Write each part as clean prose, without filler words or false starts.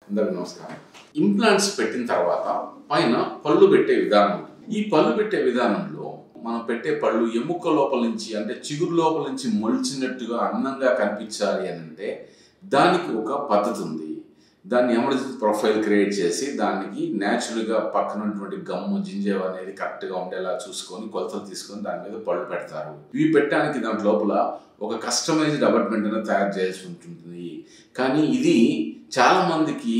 అందరికీ నమస్కారం. ఇంప్లాంట్స్ పెట్టిన తర్వాత పైన పళ్ళు పెట్టే విధానం. ఈ పళ్ళు పెట్టే విధానంలో మనం పెట్టే పళ్ళు ఎముక లోపల నుంచి అంటే చిగురు లోపల నుంచి మొలిచినట్టుగా అందంగా కనిపించాలి అని అంటే దానికి ఒక పద్ధతి ఉంది. దాన్ని ఎమర్జెన్సీ ప్రొఫైల్ క్రియేట్ చేసి దానికి న్యాచురల్గా పక్కనటువంటి గమ్ము జింజేవ్ అనేది కరెక్ట్గా ఉండేలా చూసుకొని కొలతలు తీసుకొని దాని మీద పళ్ళు పెడతారు. ఇవి పెట్టడానికి దాని లోపల ఒక కస్టమైజ్డ్ అపార్ట్మెంట్ అనేది తయారు చేయాల్సి ఉంటుంది. కానీ ఇది చాలా మందికి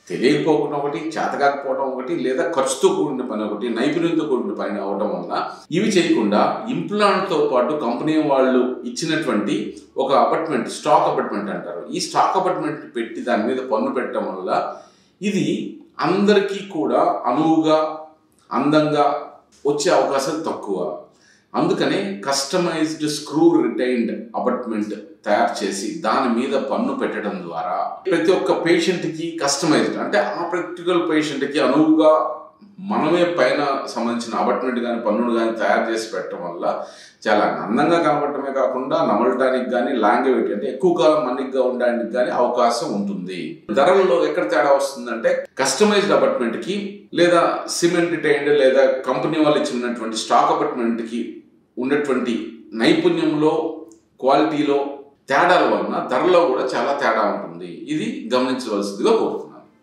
తెలియకపోవడం ఒకటి, చేతకాకపోవడం ఒకటి, లేదా ఖర్చుతో కూడిన పని ఒకటి, నైపుణ్యంతో కూడిన పని అవడం వల్ల ఇవి చేయకుండా ఇంప్లాంట్తో పాటు కంపెనీ వాళ్ళు ఇచ్చినటువంటి ఒక అపార్ట్మెంట్, స్టాక్ అపార్ట్మెంట్ అంటారు. ఈ స్టాక్ అపార్ట్మెంట్ పెట్టి దాని మీద పన్ను పెట్టడం వల్ల ఇది అందరికీ కూడా అనువుగా అందంగా వచ్చే అవకాశం తక్కువ. అందుకనే కస్టమైజ్డ్ స్క్రూ రిటైన్డ్ అపార్ట్మెంట్ తయారు చేసి దాని మీద పన్ను పెట్టడం ద్వారా ప్రతి ఒక్క పేషెంట్కి కస్టమైజ్డ్ అంటే ఆ పర్టికులర్ పేషెంట్కి అనువుగా మనమే పైన సంబంధించిన అపార్ట్మెంట్ కానీ పన్నును కానీ తయారు చేసి పెట్టడం వల్ల చాలా అందంగా కనబడటమే కాకుండా నమలటానికి కానీ లాంగేవిటీ అంటే ఎక్కువ కాలం మన్నిగ్గా ఉండడానికి కానీ అవకాశం ఉంటుంది. ధరలలో ఎక్కడ తేడా వస్తుందంటే కస్టమైజ్డ్ అపార్ట్మెంట్కి లేదా సిమెంట్ రిటైన్డ్ లేదా కంపెనీ వాళ్ళు ఇచ్చినటువంటి స్టాక్ అపార్ట్మెంట్కి ఉన్నటువంటి నైపుణ్యంలో, క్వాలిటీలో తేడాల వలన ధరలో కూడా చాలా తేడా ఉంటుంది. ఇది గమనించవలసిందిగా కోరుతున్నాను.